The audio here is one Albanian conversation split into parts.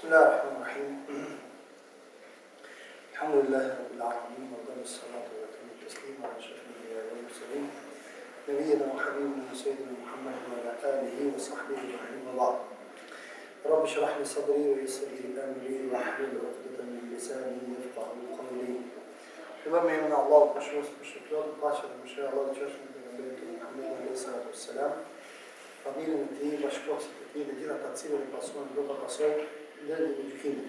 بسم الله الرحمن الرحيم الحمد لله رب العالمين وأفضل الصلاة وأتم التسليم على أشرف الأنبياء والمرسلين نبينا وحبيبنا سيدنا محمد وعلى آله وصحبه أجمعين وبعد رب اشرح لي صدري ويسر لي أمري واحلل عقدة من لساني يفقهوا قولي بما من الله وشوف بالشكر باشا إن شاء الله تشوف من محمد عليه الصلاة والسلام familjen e tij, bashkëpunësit e tij dhe gjitha ata të cilët e pasojnë do ta pasojnë deri në gjykimin.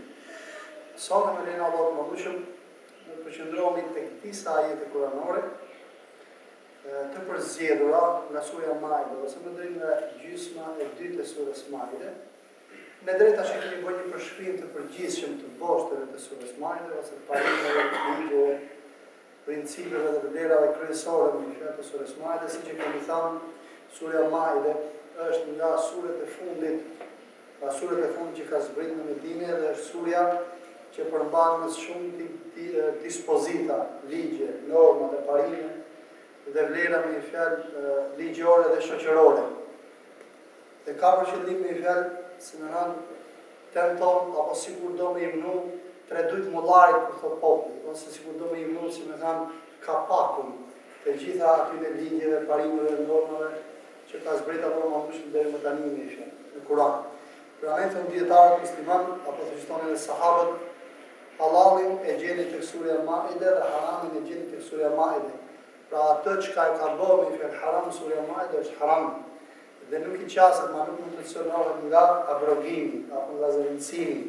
Sot me lenin Allahu më shumë do të përqendrohemi tek disa ajete kuranore të përzgjedhura nga sura Maide ose më drejt nga gjysma e dytë e surës Maide. Me drejt tash kemi bërë një përshkrim të përgjithshëm të boshtave të surës Maide ose të parimeve, ligjeve, principeve dhe vlerave kryesore në fjalë të surës Maide, siç e kemi thënë, sura Maide është nga surët e fundit, surët e fundit që ka zbritur në Medinë dhe është surja që përmban më shumë dispozita, ligje, norma dhe parime dhe vlera me një fjalë ligjore dhe shoqërore. Dhe ka për qëllim me një fjalë, si më thënë, tenton apo sikur do me imnu tre dujt mollarit kur thot populli, ose sikur do me imnu, si më thënë, kapakun të gjitha atyre ligjeve, parimeve dhe normave që ka zbritur apo më shumë deri më tani në Kur'an. Pranë të dietarët musliman apo të gjithonë edhe sahabët, halalin e gjeni tek surja Maide dhe haramin e gjeni tek surja Maide. Pra atë çka e ka bërë me fjalë haram surja Maide është haram. Dhe nuk I qaset, ma nuk mund të shënohet nga abrogimi, apo nga zëvendësimi,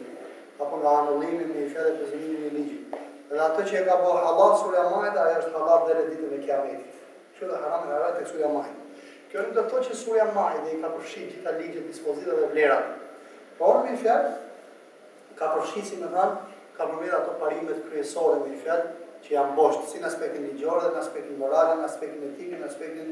apo nga anullimi me fjalë të zëvendësimit e ligjit. Dhe atë që e ka bërë halal surja Maide, ajo është halal deri në ditën e Kiametit. Kështu dhe haram e halal tek surja Maide. Kjo nuk do të thotë që surja Maide I ka përfshirë gjitha ligjet, dispozitat dhe vlerat. Por me fjalë ka përfshirë, si më thënë, ka përmbledhur ato parimet kryesore me fjalë që janë boshtë, si në aspektin ligjor dhe në aspektin moral, në aspektin etik, në aspektin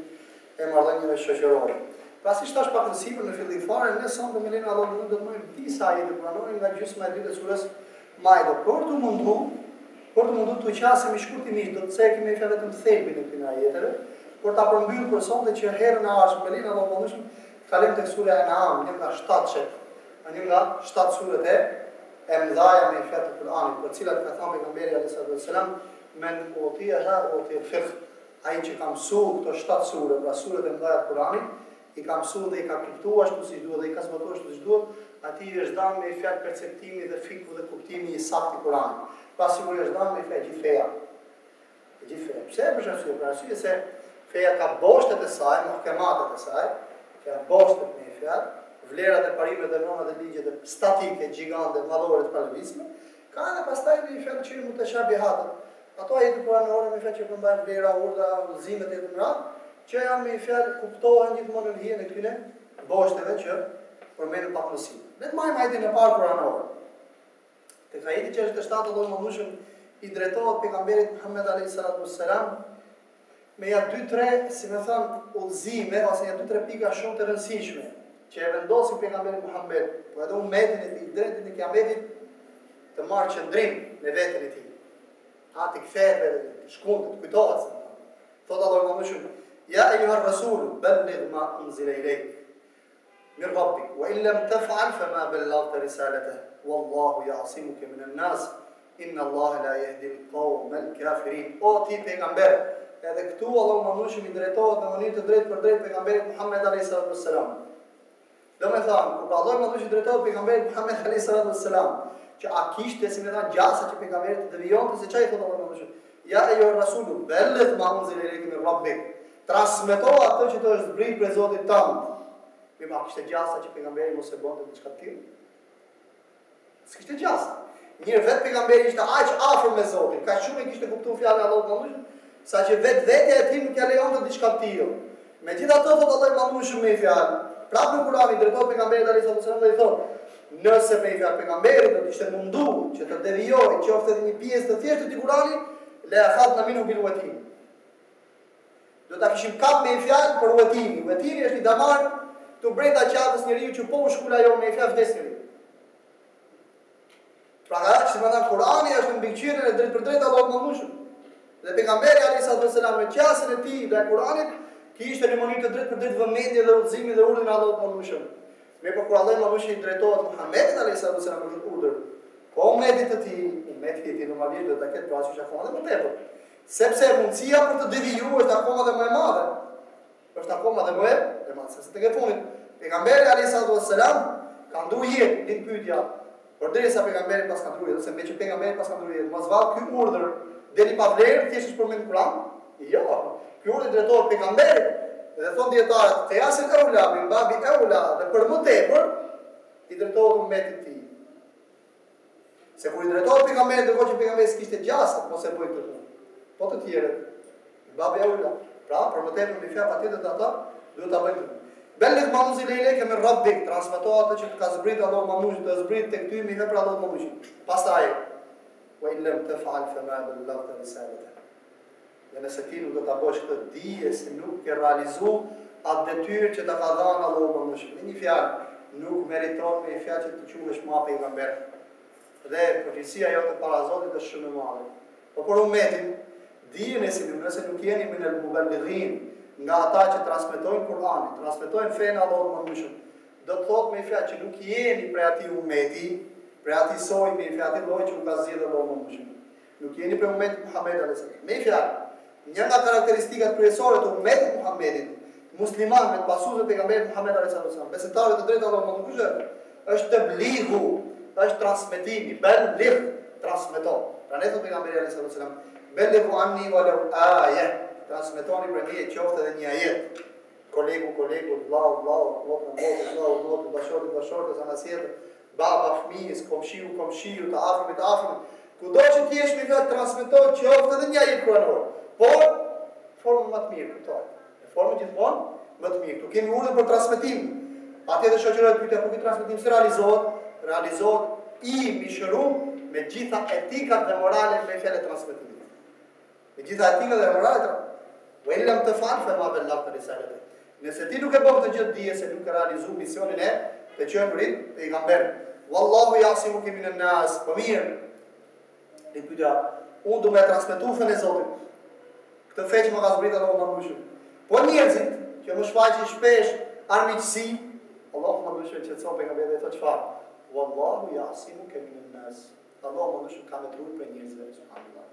e marrëdhënieve shoqërore. Pra siç thash pak më sipër në fillim fare, ne sonë me lenin Allahu do të marrim disa ajete kuranore nga gjysma e dytë e surës Maide. Por të mundu të qasemi shkurtimisht, do të cekim me fjalë vetëm thelbin e këtyre ajeteve. Por ta përmbyll për sonte që herën e ardhshme me lenin Allahu më shumë kalojmë tek surja An'am, një nga 7 surët e mëdhaja me fjalë të Kur'anit, për cilat ka thënë pejgamberi alayhis salam, men utiha fiqh, ai që ka mësuar këto 7 sure, pra surët e mëdha të Kur'anit, I ka mësuar dhe I ka kuptuar ashtu si duhet dhe I ka zbatuar ashtu si duhet, atij është dhënë me fjalë perceptimi dhe fikut dhe kuptimi I saktë I Kur'anit. Pra sigurisht është dhënë me fjalë gjithë feja. Pse? Për arsye se feja ka boshtet e saj, muhkematet e saj, që janë boshtet me një fjalë, vlerat e parimet dhe normat e ligjet e statike, gjigante, madhore të palëvizme, ka edhe pastaj me një fjalë që mund të shabihatët. Ato ajete kuranore me fjalë që përmbajnë vlera, urdhra, udhëzimet e të mëdha, që janë me një fjalë kuptohen gjithmonë në hijen e këtyre boshteve që përmenden pakmësi. Le të marrim ajetin e parë kuranor. Tek ajeti 67 Allahu më shumë I drejtohet pejgamberit Muhammed alayhis salam me ja 2-3, si më thënë, udhëzime ose ja 2-3 pika shumë të rëndësishme që e vendosin pejgamberin Muhammed, por edhe ummetin e tij drejt në Kiametit të marrë qëndrim me veten e tij. Ati kthehet dhe shkundët, kujtohet. Thot Allahu më shumë, ja ayyuhar rasul balligh ma unzila ilayk min rabbik wa in lam taf'al fama ballaghta risalatahu wallahu ya'simuka min an-nas inna Allaha la yahdi al-qawma al-kafirin. O ti pejgamber, edhe këtu Allahu më shumë I drejtohet në mënyrë të drejtë për drejt pejgamberit Muhammed alayhis salam. Do me thënë, kur Allahu më shumë I drejtohet pejgamberit Muhammed alayhis salam, që a kishte si më thënë gjasa që pejgamberit të devijonte se çai thotë Allahu më shumë. Ja ayyuhar rasul balligh ma unzila ilayka min rabbik. Transmeto atë që të është zbritur prej Zotit tënd. Ma kishte gjasa që pejgamberi mos e bonte diçka të tillë. S'kishte gjasa. Njërë vetë pejgamberi ishte aq afër me Zotin, ka shumë kishte kuptuar fjalën e Allahut më shumë, saqë vetvetja e tij nuk ja lejonte diçka të tillë. Megjithatë thotë Allahu më shumë me fjalë. Prapë në Kur'an I drejtohet pejgamberit alayhis salam dhe I thotë, nëse me fjalë pejgamberit do të ishte munduar që të devijojë qoftë edhe një pjesë të thjeshtë të Kur'anit, la akhadna minhu bil watin. Do ta kishim kap me fjalë për watini. Watini është I damar të brenda qafës njeriu që po u shkul ajo me fjalë vdes njeriu. Pra që më thënë Kur'ani është mbikëqyrjen e drejt për drejt Allahut më shumë. Dhe pejgamberi alayhis salam me qasën e tij dhe Kur'anit kishte në mënyrë të drejt për drejt vëmendje dhe udhëzimi dhe urdhën e Allahut më shumë. Me për kur Allah Manushi i drejtohet Muhammedit a.s. me këtë urdhër, po umetit të ti, umetit e ti normalisht do të ketë parasysh akoma dhe më tepër. Sepse mundësia për të deviju është akoma dhe më e madhe. Është akoma dhe më e madhe. Sepse të këtë funit, pejgamberi a.s. ka ndru jetë, din pyetja, por derisa pejgamberi pas ka ndru jetë, ose me që pejgamberi pas ka ndru jetë, mos vallë ky urdhër deri pa vlerë, thjesht për me në Kur'an? Jo, ky urdhër drejtohet pejgamberit. Dhe thon dietarët, te yasin eula, min babi eula, dhe për më tepër i drejtohet umetit të tij. Se kur i drejtohet pejgamberit, do që pejgamberi s'kishte gjasa, mos e bëj këtë. Po të tjerët, babi eula. Pra, për më tepër me fjalë patjetër ata duhet ta bëjnë. Bellet mamuzi lejleke me rabbik, transmetohet atë që të ka zbrit Allah mamuzi, të zbrit të këty mi vepra Allah mamuzi. Pastaj, wa illam taf'al fama ballaghta risalata. Dhe nëse ti nuk do ta bësh këtë, dije se nuk ke realizu atë detyrë që ta ka dhënë Allah mamuzi. Me një fjalë, nuk meriton me një fjalë që të quhesh më pejgamber. Dhe përgjegjësia jote para Zotit është shumë e madhe. Po për umetin, dijeni se nëse nuk jeni min al-muballighin, nga ata që transmetojnë Kur'anin, transmetojnë fenë Allahut më shumë, do të thotë me fjalë që nuk jeni prej atij umeti, prej atij soi me fjalë atij lloji që u ka zgjedhur Allahu më shumë. Nuk jeni prej umetit Muhamedit alayhis salam. Me fjalë, një nga karakteristikat kryesore të umetit Muhamedit, musliman me pasuesët e pejgamberit Muhamedit alayhis salam, besimtarët e drejtë Allahu më shumë, është tebligu, është transmetimi, belligh, transmeton. Pra ne thotë pejgamberi alayhis salam, bellighu anni walau ayah. Transmetoni për një qoftë edhe një ajet. Kolegu, vllau, bashortë, zanasjetë, baba, fëmijës, komshiu, të afërmit. Kudo që ti jesh me fjalë transmeton qoftë edhe një ajet kuranor. Por formën më të mirë, kuptoj. Në formën gjithmonë më të mirë. Tu kemi urdhër për transmetim. Atëherë shoqërohet pyetja ku ky transmetim se realizohet i mishërum me gjitha etikat dhe morale me fjalë transmetimit. Me gjitha etikat dhe morale wa illam taf'al fama ballaghta risalata. Nëse ti nuk e bën këtë gjë, dije se nuk e realizu misionin e të qenurit pejgamber. Wallahu ya'simuka minan nas. Po mirë. Ne pyetja, unë do më transmetu fenë e Zotit. Këtë fe që më ka zbritur Allahu më shumë. Po njerëzit që më shfaqin shpesh armiqësi, Allahu më shumë që çon pejgamberin e thotë çfarë? Wallahu ya'simuka minan nas. Allahu më shumë ka më trur për njerëzve subhanallahu.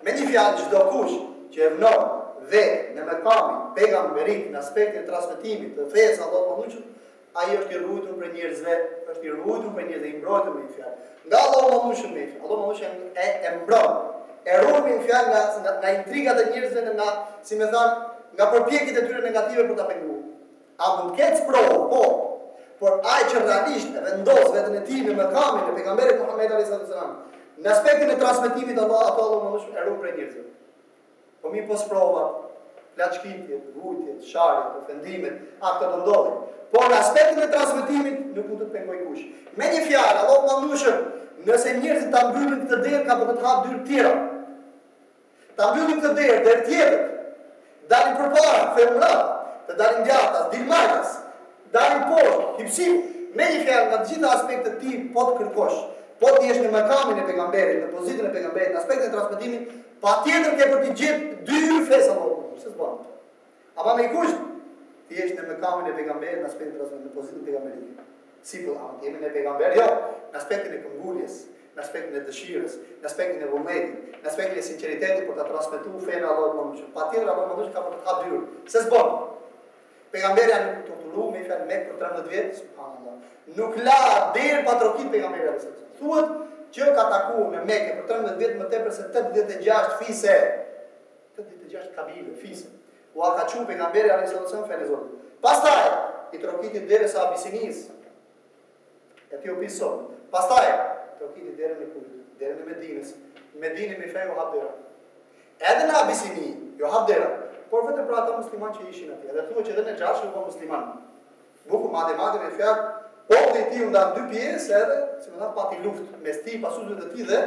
Me një fjalë çdo kush që e vënon dhe në mekamin pejgamberik në aspektin e transmetimit të fesë Allahu më shumë, ai është i ruajtur për njerëzve, i mbrojtur me një fjalë. Nga Allahu më shumë, Allahu më shumë e mbron. E ruaj me një fjalë nga intrigat e njerëzve, nga, si më thon, nga përpjekjet e tyre negative për ta penguar. A mund të ketë provë? Po. Por ai që realisht e vendos veten e tij në mekamin e pejgamberit Muhammed sallallahu alaihi wasallam, në aspektin e transmetimit Allahu më shumë e ruaj për njerëzve. Po mi pos prova, plaçkitjet, vujtjet, sharjet, ofendimet, ato do ndodhin. Por në aspektin e transmetimit nuk mund të pengoj kush. Me një fjalë, Allahu më ndushën, nëse njerëzit ta mbyllin këtë derë, ka për të hap dyrë tjera. Ta mbyllin këtë derë tjetër. Dalin përpara, femrat, të dalin djathtas, dilmarkas, dalin poshtë, hipsim. Me një fjalë, nga të gjitha aspektet ti po të kërkosh, po të jesh në makamin e pejgamberit, në pozitën e pejgamberit, në aspektin e transmetimit, patjetër ke për të gjetë dy fesa Allahu, s'e bën. Ama me kush ti jesh në makamin e pejgamberit, në aspektin e transmetimit, në pozitën e pejgamberit. Si po jemi në pejgamber, jo, në aspektin e këmbguljes, në aspektin e dëshirës, në aspektin e vullnetit, në aspektin e sinqeritetit për ta transmetuar fenë Allahut më shumë. Patjetër Allahu më ka për të hap dyrë. S'e bën. Pejgamberi nuk torturohu me fjalë mek për 13 vjet, subhanallahu. Nuk la derë patrokit pejgamberit sallallahu alaihi wasallam. Thuhet që ka takuar me Mekë për 13 vjet më tepër se 86 fise. 86 kabile, fise. U ka thënë pejgamberi alayhis salam fenë e Zotit. Pastaj i trokiti derisa Abisinis. Etiopia. Pastaj trokiti derën e Kujt, derën e Medinës. Medinë me fenë u hap dera. Edhe në Abisini, jo hap dera. Por vetëm për ata musliman që ishin atje. Dhe thuhet që edhe në Xhashi u bë musliman. Buku madhe me fjalë, populli i tij u nda në dy pjesë edhe, si më thon, pati luftë mes tij, pasuesve të tij dhe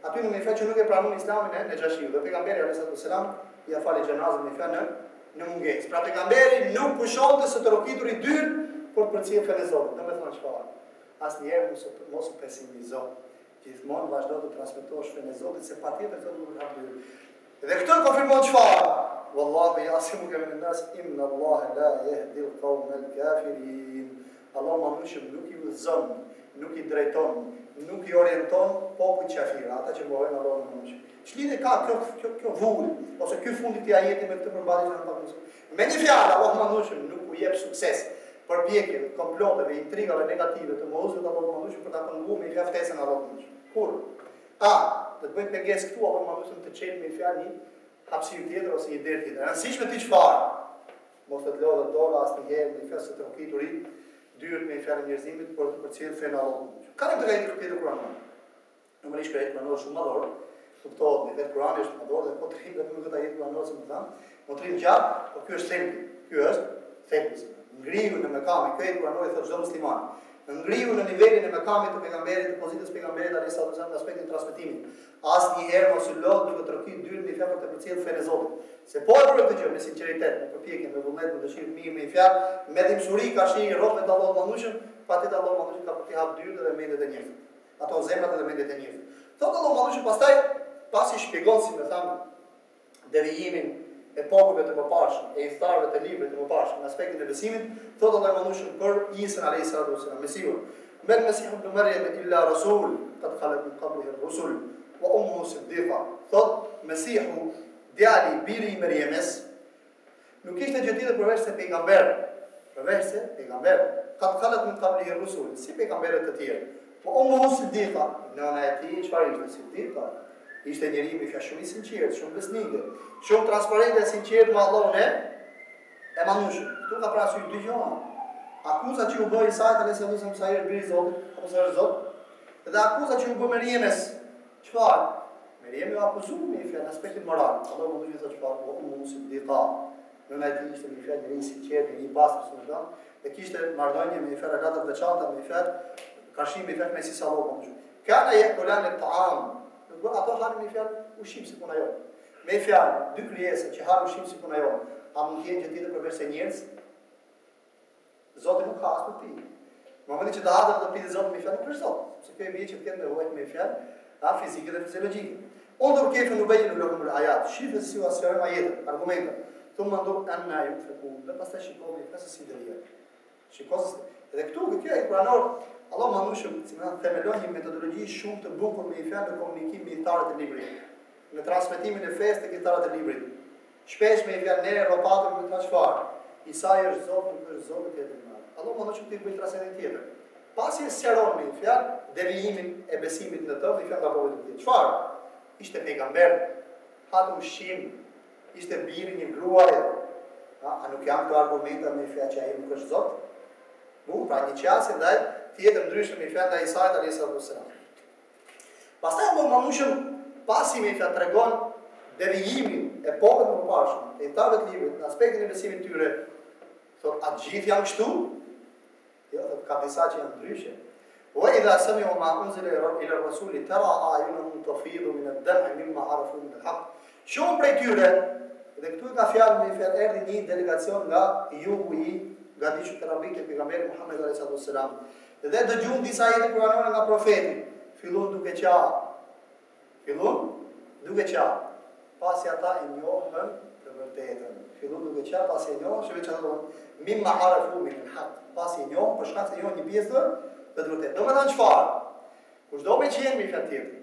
aty në fjalë që nuk e pranon Islamin në Xhashi. Dhe pejgamberi alayhis salam ia fali xhenazën me fjalë në mungesë. Pra pejgamberi nuk pushonte se të rokitur i dyr për të përcjellë fenë e Zotit. Domethënë çfarë? Asnjëherë mos u pesimizo. Gjithmonë vazhdo të transmetosh fenë e Zotit se patjetër Zoti do të hapë dyrë. Dhe këtë konfirmon çfarë? Wallahu ya'simuka minan nas inna Allaha la yahdi al-qawma al-kafirin. Allah manushëm nuk i udhëzon, nuk i drejton, nuk i orienton popull qafira, ata që bëhen Allah manushëm. Ç'lidhje ka kjo vull, ose ky fundi i ajeti me këtë përmbajtje që na takon. Me një fjalë, Allah manushëm nuk u jep sukses përpjekjeve, komploteve, intrigave negative të mohuzëve të Allah manushëm për ta penguar me ftesën e Allah manushëm. Kur? Do të bëj pengesë këtu Allah manushëm të çelë me fjalë hapësirë tjetër ose ide tjetër. Rëndësishme ti çfarë? Mos të lodhë dola asnjëherë në festë të rokiturit, dyert me fjalën e njerëzimit për të përcjellë fenë Allahut. Ka një drejtë për këtë Kur'an. Numërisht ka jetë mënor shumë madhor, kuptohet me vetë Kur'ani është madhor dhe po të rrim vetëm këtë jetë mënor se më thënë, po të rrim gjatë, por ky është thelbi. Ky është thelbi. Ngrihu në mekamin këtë Kur'ani thotë çdo musliman. Ngrihu në nivelin e mekamit të pejgamberit, të pozitës së pejgamberit alayhis salam në aspektin e transmetimit. Asnjëherë mos u lodh duke trokitur dyert me fjalë për të përcjellë fenë e Zotit. Se po e bëre këtë gjë me sinqeritet, me përpjekje, me vullnet, me dëshirë të mirë, me fjalë, me dhimbshuri ka shi rrobën e Allahut manushëm, patjetër Allahu manushëm ka për të hap dyert dhe mendet e njerëzve. Ato zemrat dhe mendet e njerëzve. Thotë Allahu manushëm pastaj pasi shpjegon si më thamë devijimin e popujve të mëparshëm, e thtarëve të librit të mëparshëm në aspektin e besimit, thotë Allahu manushëm për Isa alayhis salam, Mesihun. Men Mesihu ibn Maryam illa rasul, qad khalat min qablihi ar-rusul wa ummuhu siddiqa. Thotë Mesihu, djali biri i Meriemës, nuk ishte gjë tjetër përveç se pejgamber. Përveç se pejgamber. Qad khalat min qablihi ar-rusul, si pejgamberët të tjerë. Po ummuhu siddiqa, nëna e tij çfarë ishte siddiqa? Ishte njëri me fjalë sinqert, shumë besnike, shumë transparente e sinqert me Allahun e manushëm. Ktu ka parasysh dy gjëra. Akuza që u bë Isait alayhis salam sa herë biri i Zotit, apo sa herë Zot, dhe akuza që u bë Meriemës. Çfarë? Meriemi u akuzoi me fjalë aspektin moral. Allahu më thotë çfarë? O ummu siddiqa. Nëna e tij ishte me fjalë njëri i sinqert, njëri i pastër, domethënë, dhe kishte marrëdhënie me fjalë të veçanta, me fjalë kashim me fjalë me si Allahu më thotë. Kana yakulan at-ta'am. Ato hanë me fjalë ushqim si puna jote. Me fjalë dy krijesa që hanë ushqim si puna jote. A mund të jenë gjë tjetër përveç se njerëz? Zoti nuk ka as për pi. Në momentin që të hadër të pitë Zoti me fjalë nuk është Zot, se kjo e bie që të ketë nevojë me fjalë fizike dhe fiziologjike. Undur kayfa nubayyin lahum al-ayat. Shifë si u asfajm ajet, argumente. Thumma ndur anna yufakun. Dhe pastaj shikojmë pse si dëlia. Shikoj edhe këtu kjo e kuranor Allah manushëm, si më themelon një metodologji shumë të bukur me fjalë të komunikim me thtarët e librit, në transmetimin e fesë të thtarët e librit. Shpesh me fjalë ne ropatë me ta çfarë? Isa është Zot, nuk është Zot e tjetër. Allah manushëm ti bëj transmetim tjetër. Pasi e sqaron me fjalë devijimin e besimit në të, me fjalë apo tjetër. Çfarë? Ishte pejgamber, hatu ushqim, ishte biri një gruaje. A nuk janë këto argumente me fjalë që ai nuk është Zot? Pra një qasje ndaj tjetër ndryshme me fjalë ndaj Isait alayhis salam. Pastaj Allah manushëm pasi me fjalë tregon devijimin e popullit të mëparshëm, e thtarëve të librit në aspektin e besimit tyre, thotë a gjithë janë kështu? Jo, thotë ka disa që janë ndryshe. Wa idha sami'u ma unzila ila ar-rasuli tara a'yunuhum tafidu min ad-dam'i mimma arafu min al-haqq. Shumë prej tyre, dhe këtu ka fjalë me fjalë erdhi një delegacion nga jugu i gadishu të rabik e pejgamberit Muhammed alayhis salam. Dhe dëgjuan disa ajete kuranore nga profeti. Fillon duke qenë. Pasi ata e njohën të vërtetën. Fillon duke qenë, pasi e njohën, shëve që thonë, mimma arafu min al-haq. Pasi e njohën, për shkak se njohën një pjesë të vërtetë. Domethënë çfarë? Kushdo me qenë me fjalë tjetër.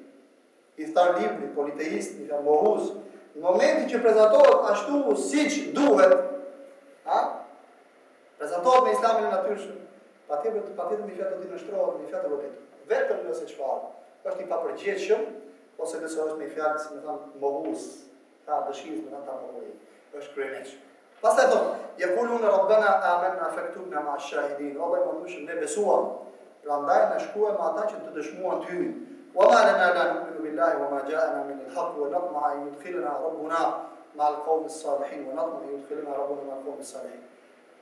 I thtar libri, politeist, i thar mohuz, në momentin që prezantohet ashtu siç duhet, prezantohet me islamin e natyrshëm, patjetër me fjalë do të nështrohet me fjalë të vërtetë. Vetëm nëse çfarë? Është i papërgjithshëm ose nëse është me fjalë, si më thon, mohuz, ka dëshirë me ata mohoj. Është kryeneç. Pastaj thonë, yaquluna rabbana amanna faktubna ma'a ash-shahidin. Allahu manushëm ne besuam, prandaj na shkruaj me ata që të dëshmuan ty. Wa ma lana la nu'minu billahi wa ma ja'ana min al-haqq wa natma'a an yudkhilana rabbuna ma'a al-qawmi as-salihin wa natma'a an yudkhilana rabbuna ma'a al-qawmi as-salihin.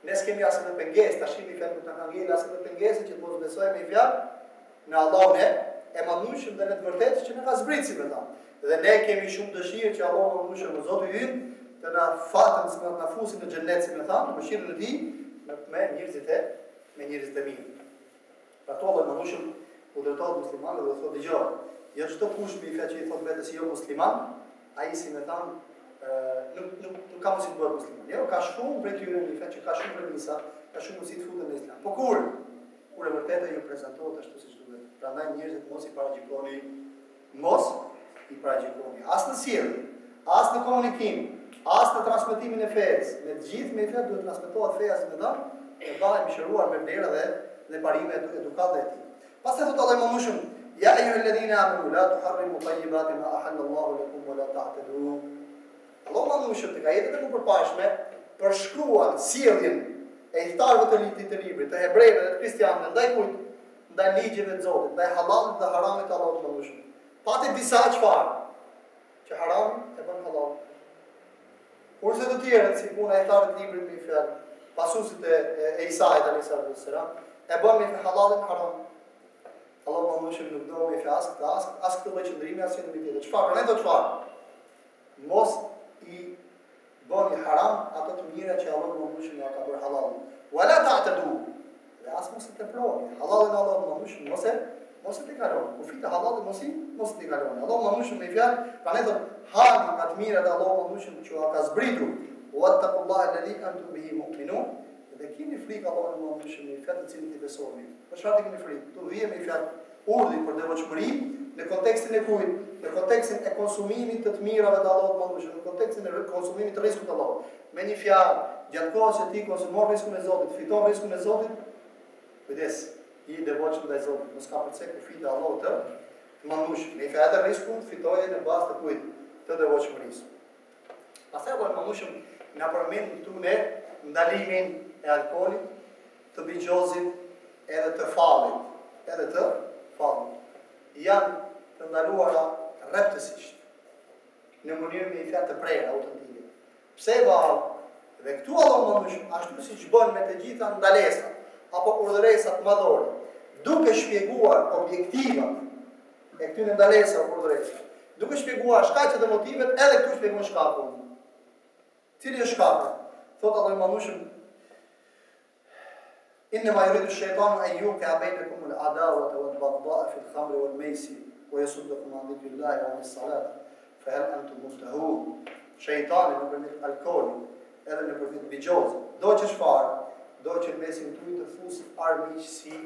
Ne kemi asë të pengesë, të shimi fjalë të ngangel asë të pengesë që të mos besojmë i fjalë në Allahun e manushëm dhe në të vërtetë që ne ka zbritsi me ta. Dhe ne kemi shumë dëshirë që Allahu manushëm o Zoti ynë të na fatën se na fusin në xhennet si më thamë, në mëshirën e tij me njerëzit e mirë. Pra to Allahu manushëm u drejtohet muslimanëve dhe thotë dëgjoj, jo çdo kush me fjalë që i thotë vetes jo musliman, ai si më thamë nuk ka mundësi të bëhet musliman. Jo, ka shumë prej tyre në fakt që ka shumë premisa, ka shumë mundësi të futen në islam. Po kur kur e vërtetë ju prezantohet ashtu siç duhet. Prandaj njerëzit mos i paragjikoni, as në sjellje, as në komunikim, as në transmetimin e fesë. Me të gjithë me fjalë duhet transmetohet feja si më dha, e vaje mëshiruar me vlerë dhe parime edukate e tij. Pastaj thotë Allahu më shumë, ya ayyuhalladhina amanu la tuharrimu tayyibati ma ahalla Allahu lakum wa la ta'tadu. Allahu më shumë tek ajetet e përpashme përshkruan sjelljen e iftarëve të librit, të hebrejve dhe të kristianëve ndaj kujt? Ndaj ligjeve të Zotit, ndaj halalit dhe haramit të Allahut më shumë. Pati disa çfarë? Që haramin e bën halal. Kurse të tjerët, si puna e iftarëve të librit me fjalë, pasuesit e Isait alayhis salam, e bën me halalin haram. Allahu më shumë nuk do me fjalë as këtë lloj qëndrimi as në tjetër. Çfarë? Ne do çfarë? Mos i bëni haram ato të mira që Allahu më shumë ja ka bërë halal. Wala ta'tadu. Dhe as mos e teproni. Halalin Allahu më shumë mos e tekaloni. Kufit e halalit mos e tekaloni. Allahu më shumë me fjalë, pra ne do hali më të mira të Allahu më shumë që ka zbritur. Wattaqullaha alladhi antum bihi mu'minun. Dhe keni frikë Allahu më shumë me fjalë të cilën i besoni. Për çfarë keni frikë? Tu vije me fjalë urdhë për devotshmëri në kontekstin e kujt? Në kontekstin e konsumimit të mirave të Allahut më shumë, në kontekstin e konsumimit të rrezikut të Allahut. Me një fjalë, gjatë kohës që ti konsumon rrezikun e Zotit, fiton rrezikun e Zotit, kujdes, i devotshëm ndaj Zotit, mos ka përcjell kufit e Allahut të mandush. Me fjalë rrezikun fitoje në bazë të kujt? Të devotshmërisë. Pastaj Allahu më shumë na përmend këtu ne ndalimin e alkoolit, të bigjozit edhe të fallit, janë të ndaluara rreptësisht në mënyrë me fjalë të prerë autentike. Pse vallë? Dhe këtu Allahu më shumë ashtu siç bën me të gjitha ndalesat apo urdhëresat madhore, duke shpjeguar objektivat e këtyre ndalesave apo urdhëresa, duke shpjeguar shkaqet dhe motivet, edhe këtu shpjegon shkakun. Cili është shkaku? Thotë Allahu më shumë إنما يريد الشيطان أن يوقع بينكم العداوة والبغضاء في الخمر والميسر ويصدكم عن ذكر الله وعن الصلاة فهل أنتم منتهون. Shejtani në përmjet alkoolit edhe në përmjet bigjozit do që çfarë? Do që në mesin tuaj të fusit armiqësi,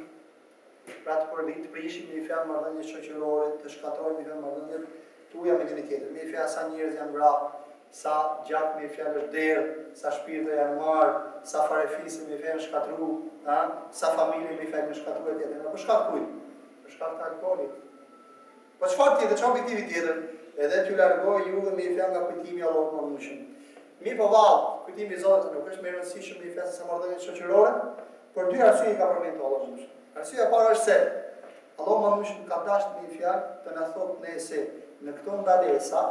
pra të përbit të prishim një fjalë marrëdhënie shoqërore, të shkatrojmë një fjalë marrëdhënie tuaja me njëri tjetrin. Me fjalë sa njerëz janë vrarë, sa gjatë me fjalë derë, sa shpirtë janë marrë, sa farefisë me fjalë shkatru, sa familje me fjalë shkatruar tjetër. Për shkak kujt? Për shkak të alkoolit. Po çfarë tjetër, çfarë objektivi tjetër? Edhe t'ju largoj juve me fjalë nga kujtimi i Allahut më shumë. Mi po vallë, kujtimi i Zotit nuk është më i rëndësishëm në fjalë sa marrëdhënie shoqërore, por dy arsye i ka përmendur Allahu më shumë. Arsyeja e parë është se Allahu më shumë ka dashur me fjalë të na thotë ne se në këto ndalesa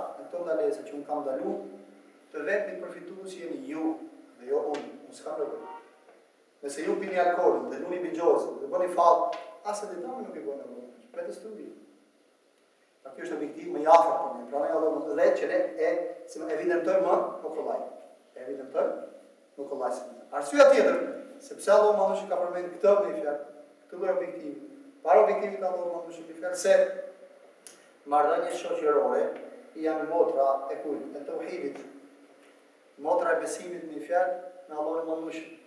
që un kam ndaluar, të vetmit përfituesi jeni ju dhe jo unë, mos kam nevojë. Nëse ju pini alkoolin, dhe luni bigjozën, dhe bëni fallë, asë dhe dami nuk i bënë Allahu. Vetë studi. Kjo është objektiv më i afërt për ne. Pra ne Allahu dhe që ne evidentojmë më kollaj. Arsyeja tjetër, sepse Allahu më ka përmendur këtë në fjalë, këtë lloj objektivi. Para objektivit Allahu më shumë fjalë se marrëdhëniet shoqërore janë motra e kujt? E tauhidit. Motra e besimit në fjalë në Allahun më shumë.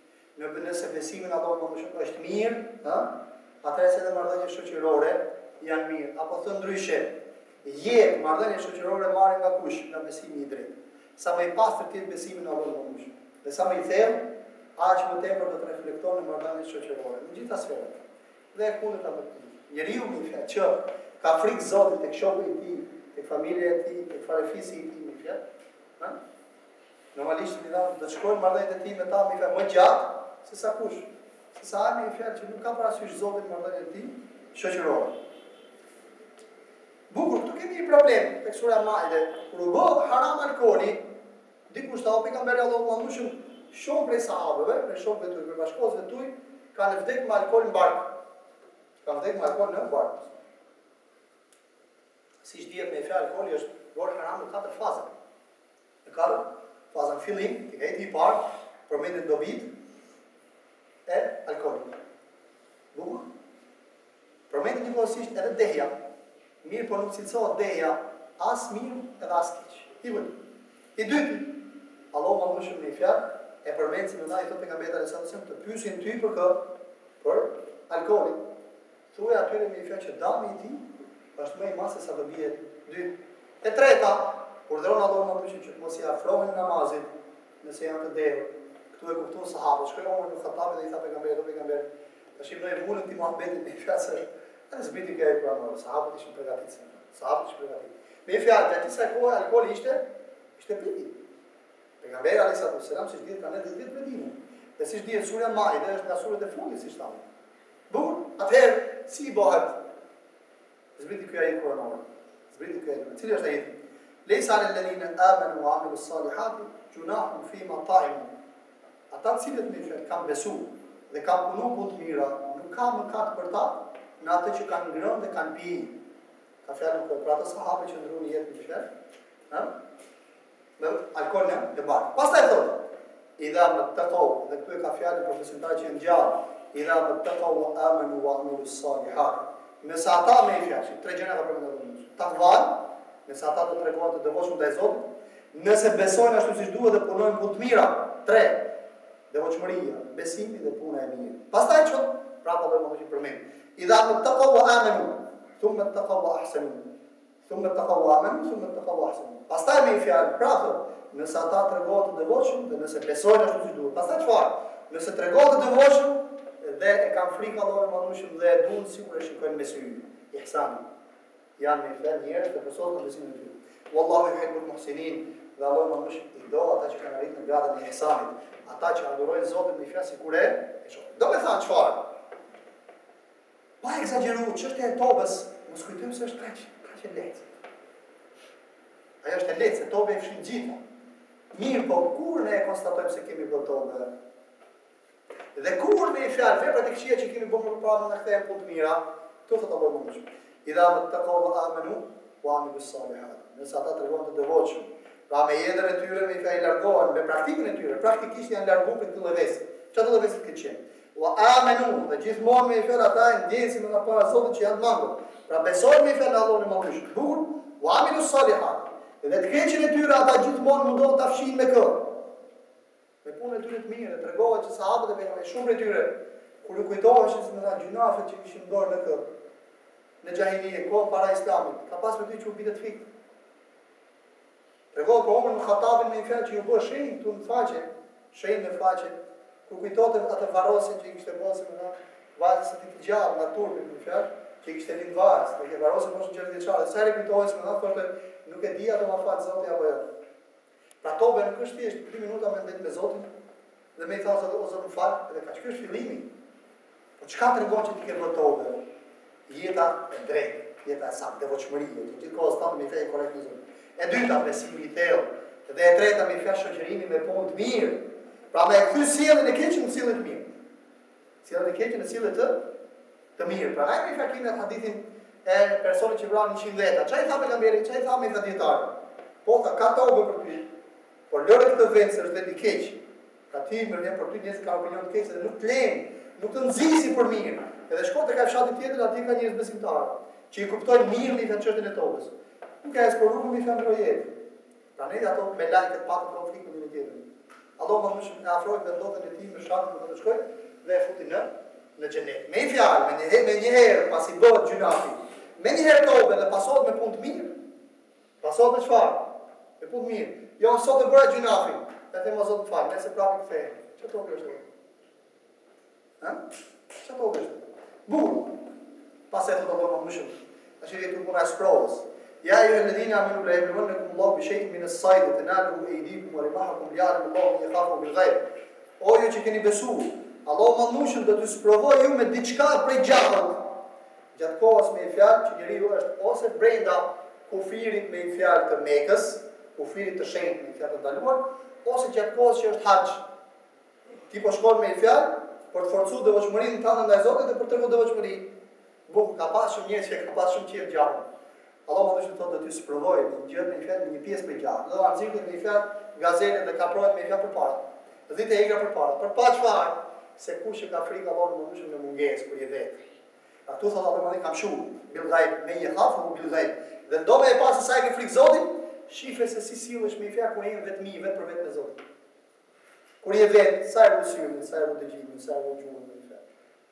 Nëse besimi në Allahun më shumë është mirë, atëherë se marrëdhëniet shoqërore janë mirë. Apo thënë ndryshe, jetë marrëdhënie shoqërore marrin nga kush? Nga besimi i drejtë. Sa më i pastër të jetë besimi në Allahun më shumë. Dhe sa më i thellë, aq më tepër do të reflekton në marrëdhëniet shoqërore në gjitha sferat. Dhe kundërta më të tij. Njeriu më fjalë që ka frikë Zotit tek shoku i tij, tek familja e tij, tek farefisi i tij më fjalë, normalisht i dha të shkojnë marrëdhëniet e tij me ta më gjatë se sa kush. Se sa ai më fjalë që nuk ka parasysh Zotin marrëdhëniet e tij shoqërore. Bukur, këtu kemi një problem tek sura Maide. Kur u bë haram alkooli, dikush ta pejgamberi Allahu më shumë prej sahabëve, prej shokëve të tyre, bashkëkohësve të tyre, kanë vdekur me alkool në bark. Kanë vdekur me alkool në bark. Siç dihet me fjalë alkooli është bërë haram në 4 faza. Në 4 faza fillim, tek ai i parë, përmendet dobit e alkoolit. Bukur. Përmendet njëkohësisht edhe dehja. Mirë, por nuk cilësohet deja as mirë edhe as keq. I dytë, Allahu më shumë në fjalë e përmend se ndaj thotë pejgamberi sallallahu alajhi wasallam të pyesin ty për kë? Për alkooli, thuaj atyre me i fjalë që dami i tij është më i madh se sa do bie 2. E treta, urdhëron Allahu më shumë që mos i afrohen namazit nëse janë të derë. Këtu e kuptuan sahabët. Shkoi Omar ibn Khattab dhe i tha pejgamberit, tash i bëjmë vulën ti Muhamedit me fjalë. Ai zbiti që ai pranon. Sahabët ishin përgatitur. Me fjalë, gjatë kësaj kohe alkooli ishte piti. Pejgamberi alayhis salam siç dihet kanë 10 ditë vedimin. Dhe siç dihet sura Maide është nga surat e fundit siç thamë. Bukur, atëherë si bëhet? Zbiti ky ai Kur'anor. Cili është ai? Leysa 'alal ladhina amanu wa 'amilus salihati junahun fima ta'imu. Ata të cilët me fjalë kanë besuar dhe kanë punuar punë të mira, nuk ka mëkat për ta në atë që kanë ngrënë dhe kanë pi. Ka fjalën për ata sahabë që ndruan jetën me fjalë, ha? Me alkool në bar. Pastaj thotë, idha mattaqaw, dhe këtu e ka fjalën për besimtarët që janë gjallë, idha mattaqaw wa amanu wa 'amilus salihat. Nëse ata me fjalë, 3 gjëra ka përmendur. Takvan, nëse ata do të tregojnë të devotshëm ndaj Zotit, nëse besojnë ashtu siç duhet dhe punojnë punë të mira. 3. Devotshmëria, besimi dhe puna e mirë. Pastaj çon, prapë do të përmend. Idha mattaqaw wa amanu, thumma ittaqaw wa ahsanu. Thumma ittaqaw wa amanu, thumma ittaqaw wa ahsanu. Pastaj me fjalë, prapë, nëse ata tregojnë të devotshëm dhe nëse besojnë ashtu siç duhet. Pastaj çfarë? Nëse tregojnë të devotshëm dhe e kanë frikë Allahut mëndueshëm dhe e duan sigurisht shikojnë me sy. Ihsani. Janë me fjalë njerëz të besuar në besimin e tyre. Wallahu yuhibbul muhsinin. Dhe Allahu mëndueshëm i do ata që kanë arritur në gradën e ihsanit. Ata që adhurojnë Zotin me fjalë sikur e shoh. Do të thonë çfarë? Pa egzageruar, çështja e tobës, mos kujtojmë se është kaq e lehtë. Ajo është e lehtë, se toba e fshin gjithë. Mirë, po kur ne e konstatojmë se kemi bërë tobë? Dhe kur me fjalë veprat e këqija që kemi bërë përpara na kthejmë punë të mira, këtu thotë Allahu më shumë. Idha mattaqaw wa amanu wa amilus salihat. Nëse ata tregojnë të devotshëm, pra me jetën e tyre me fjalë largohen me praktikën e tyre, praktikisht janë larguar këtë lëvizje. Çfarë lëvizje këtë qenë? Wa amanu, dhe gjithmonë me fjalë ata ndjesin nga para Zotit që janë mangur. Pra besojnë me fjalë Allahun e Madhëshëm. Bukur, wa amilus salihat. Dhe të keqen e tyre ata gjithmonë mundohen ta fshin me kë? Me punën e tyre të mirë, tregohet që sahabët e pejgamberit shumë prej tyre kur u kujtoheshin se nga gjunafet që kishin bërë në kë në xahilije, kohë para Islamit, ka pas me ty që u bitet fik. Tregohet për Omar ibn Khattabin me fjalë që u bë shenjë tu në faqe, kur kujtohet atë varrosin që i kishte bërë me vajzën e tij të gjallë nga turpi me fjalë, që i kishte lind vajzë, dhe varrosin moshën 6 vjeçare. Sa i kujtohet me atë thotë, nuk e di atë ma fal Zoti apo jo. Pra tobe nuk është thjesht 2 minuta me ndet me Zotin dhe me i thasë o Zot më fal, edhe ka është fillimi. Po çka tregon që ti ke bërë tobe? Jeta e drejtë, jeta e saktë, devotshmëria, gjithkohë stan me fe korrekt me Zotin. E dyta besimi i thellë, dhe e treta me fjalë shoqërimi me punë të mirë. Pra me kthy sjelljen e keqe në sjellje të mirë. Sjelljen e keqe në sjellje të mirë. Pra ai me fakimin e hadithin e personit që vran 100 veta. Çfarë i tha pejgamberi? Çfarë i tha me dietar? Po tha ka tobe për ty. Por lëre këtë vend se është vendi keq. Ka ti më vjen për ty njerëz ka opinion të keq dhe nuk të lejnë, nuk të nxisi për mirë. Edhe shko tek fshati tjetër aty ka njerëz besimtarë që i kuptojnë mirë me çështën e tobës. Nuk ka as por rrugën me fjalë jetë. Prandaj ato me lajket pa konflikt me një tjetrin. Allah më shumë në afrojt dhe ndodhen e ti me shatë në të shkoj dhe e futi në xhenet. Me i fjalë, me një herë pas i bëhet gjunafi, me një herë tobe dhe pasohet me punë të mirë, pasohet me çfarë? Me punë të mirë. Jo, sot e bëra gjunafi, e them o Zot më fal, nëse prapë kthehen. Çfarë tobe është? Ha? Çfarë tobe është? Bukur. Pas e thotë Allah më shumë. Tash i vjen puna e sprovës. يا أيها الذين آمنوا لا يبلونكم الله بشيء من الصيد تناله أيديكم ورماحكم ليعلم الله من يخافه بالغيب. O ju që keni besuar, Allahu mëndueshëm do t'ju sprovojë ju me diçka prej gjakullit. Gjatë kohës me fjalë që njeriu është ose brenda kufirit me fjalë të Mekës, kufirit të shenjtë me fjalë të ndaluar, ose gjatë kohës që është haxh. Ti po shkon me fjalë për të forcuar devotshmërinë tënde ndaj Zotit dhe për të treguar devotshmëri. Bukur, ka pas shumë njerëz që ka pas shumë qejf gjakull. Allah më dëshë thotë do t'ju sprovojë në gjëtë me fjalë një pjesë për gjatë. Do anëzirët me fjalë gazetën dhe kaprohet me fjalë përpara. Dhitë e egra përpara. Për pa çfarë? Se kush që ka frikë Allah më dëshë në mungesë kur je vetë. Atu thotë Allah më kam shumë, bil ghaib, me një hafu bil ghaib. Dhe ndonë e pasë sa e ke frikë Zotit, shifre se si sillesh me fjalë kur je vetëm vetë për vetë me Zotin. Kur je vetë, sa e rusyrin, sa e rudëgjimin, sa e rudëgjumin me fjalë.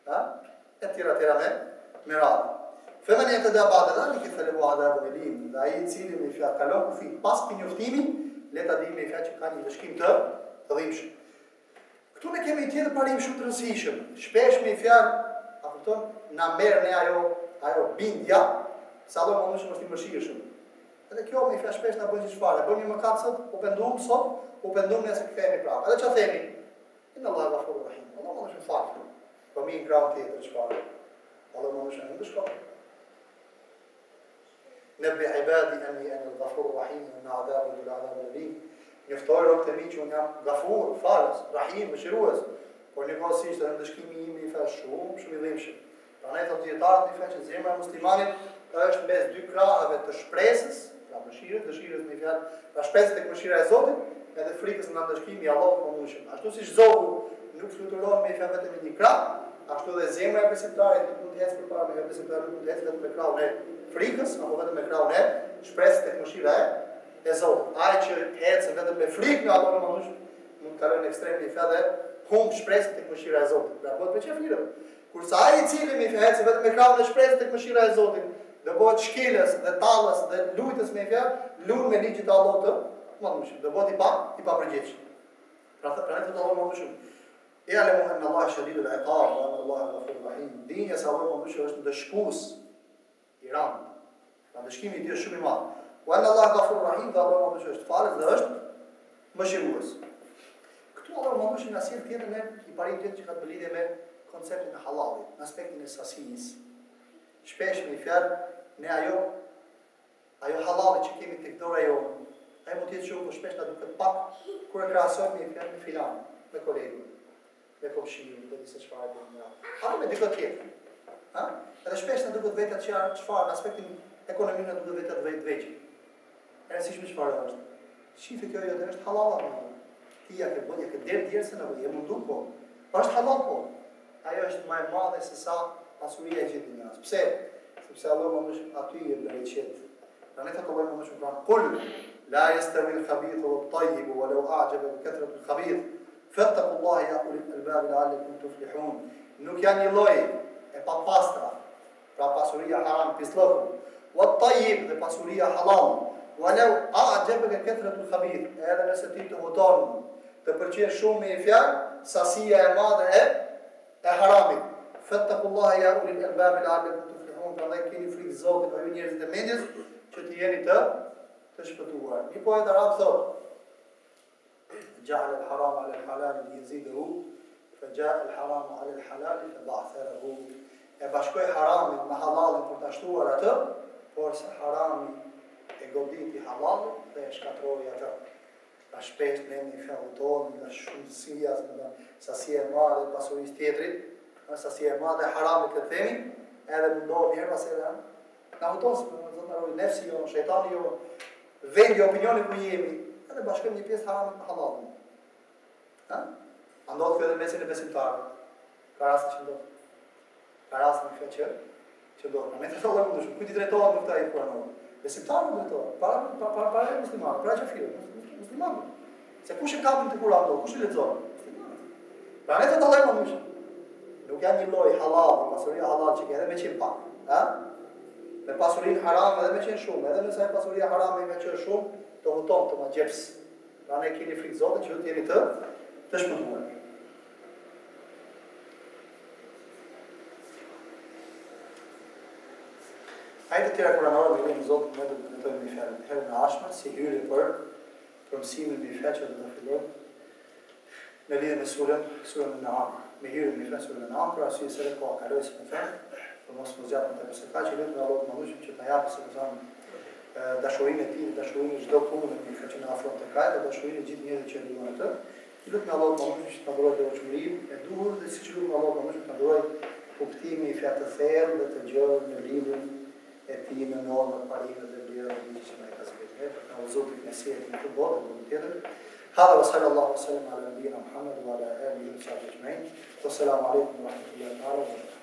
Ha? e tjera me radhë. Femen e të dhe bade dhe, një këtë lebu adabën e lim, dhe aji cili me fjatë kalon kufi pas për njoftimi, leta di me fjatë që ka një dëshkim të dhimbshëm. Këtu ne kemi tjetër parim shumë të rëndësishëm. Shpesh me fjatë, na merë ne ajo bindja, sa do më nëshëm është i mërshirëshëm. Edhe kjo me fjatë shpesh na bëjnë që shfarë. Bëjmë një mëkat sot, u pendum sot, u pendum nëse këthejmë i prapë. Edhe që themi? Inna Allah e Ghafurur Rahim. Allah më nëshëm falë. Po mi në kraun tjetër shfarë. Allah më nëshëm në shfarë. Nebbi ibadi anni ana al-Ghafurur Rahim në adhabu dhul adhabu al-alim. Njëftojë rëmë të mi që unë jam Ghafur, falës, Rahim, mëshirues. Por një kohësisht edhe ndëshkimi imi i fe shumë i dhimbshëm. Prandaj thotë dietarët i fe që zemra e muslimanit është mes dy krahave të shpresës, pra dëshirës me fjalë, pra shpresës tek mëshira e Zotit, edhe frikës nga ndëshkimi i Allahut të mëdhshëm. Ashtu siç zogu nuk fluturon me fjalë vetëm në një krah, ashtu dhe zemra e besimtarit nuk mund të ecë përpara me besimtarin, nuk mund të ecë vetëm me krahun e frikës apo vetëm me krahun e shpresës tek mëshira e Zotit. Ai që ecë vetëm me frikë nga Allahu të mëdhshëm mund të kalojë në ekstremin e fjalë humb shpresën tek mëshira e Zotit. Pra bëhet me çfarë? Kurse ai i cili me ecë vetëm me krahun e shpresës tek mëshira e Zotit, do bëhet shkelës dhe tallës dhe lutës me fjalë, lut me ligjit të Allahut të mëdhshëm. Do bëhet i papërgjegjshëm. Pra ne të Allahu mëdhshëm. Ya'lamu anna Allah shadidul iqab wa anna Allah ghafurur rahim. Dinja se Allahu mëdhshëm është dëshkues i rand. Pra dëshkimi i tij është shumë i madh. Wa anna Allah ghafurur rahim, dhe Allahu mëdhshëm është falës dhe është mëshirues. Këtu Allahu mëdhshëm na sjell tjetër ne i parim tjetër që ka të lidhje me konceptin e halalit, në aspektin e sasisë. Shpesh me fjalë ne ajo halali që kemi tek dora jonë, ai mund të jetë shumë, por shpesh na duket pak kur e krahasojmë me fjalë me filan, me kolegun, me komshin, me disa çfarë të tjera. Apo me dikë tjetër. Ha? Edhe shpesh na duket vetë çfarë në aspektin ekonomik na duket vetë vetë. E rëndësishme çfarë është. Shife kjo jo është halal apo? Ti ja ke bënë që deri se na vjen mundu po. Po është halal po. Ajo është më e madhe se sa pasuria e gjithë dunjas. Pse? Sepse Allahu më shumë aty e bereqet. Prandaj thotë Allahu më shumë pranë. Kul la yastawi al-khabith wat-tayyib walau a'jaba bi kathrati al-khabith. Fattaqullaha ya ulil albab la'allakum tuflihun. Nuk janë një lloj e papastra. Pra pasuria haram pislloku. Wat-tayyib dhe pasuria halal. Walau a'jaba bi kathrati al-khabith. Edhe nëse ti të voton të pëlqen shumë me fjalë, sasia e madhe e haramit. Fattaqullaha ya ulil albab la'allakum tuflihun. Prandaj keni frikë Zotit, ju njerëzit e mendjes, që të jeni të shpëtuar. Një poet arab thotë: "Ja'ala al-haram 'ala al-halal liyazidahu, fa ja'a al-haram 'ala al-halal fa ba'tharahu." E bashkoi haramin me halalin për ta shtuar atë, por se harami e goditi halalin dhe e shkatroi atë. Ta shpesh ne një fjalloton nga shumësia, nga sasia e madhe e pasurisë tjetrit, nga sasia e madhe e haramit të themi, edhe mundohemi herë pas here na huton se do të rrojë nefsi jo, shejtani jo, vendi opinioni ku jemi, edhe bashkojmë një pjesë haramit me halalin. Ha? Andot kjo edhe mesin e besimtarëve. Ka raste që ndodh. Ka raste në këtë që ndodh. Me të thonë më shumë, kujt i drejtohet në këtë ai pranon. Besimtarët drejtohen, para muslimanëve, para xhafirëve, muslimanëve. Se kush e kapën të Kur'an do, kush e lexon? Pra ne të dallojmë më shumë. Nuk janë një lloj halal, pasuria halal që edhe me qenë pak, ha? Me pasurinë haram edhe me qenë shumë, edhe nëse pasuria harame me qenë shumë, të huton të ma gjeps. Pra ne keni frikë Zotit që ju të jeni të shpëtuar. Ajde të tjera kuranore me vjen Zotit me të drejtojmë një fjalë herën e ardhshme si hyrje për mësimin mbi fjalë që do të fillojmë në lidhje me surën An-Naam. Me hyrjen mbi fjalë surën An-Naam, për arsye se ko kaloi si më thënë, për mos mos gjatë të mësoj që lutem Allahu të mëdhëshëm që ta japë se thonë dashurinë e tij, dashurinë çdo punë në fjalë që na afron të kaj, dhe dashurinë e gjithë njerëzve që luajnë atë. Lutem Allahu të mëdhëshëm që ta durojë devotshmërinë e duhur dhe siç lutem Allahu të mëdhëshëm ta durojë kuptimin i fjalë të thellë dhe të gjerë në librin e tij në normën parime dhe vlerën e tij që na ka zgjedhur. Ka Zoti nësjet në të botë në tjetër. هذا وصلى الله وسلم على نبينا محمد وعلى آله وصحبه أجمعين والسلام عليكم ورحمة الله تعالى وبركاته.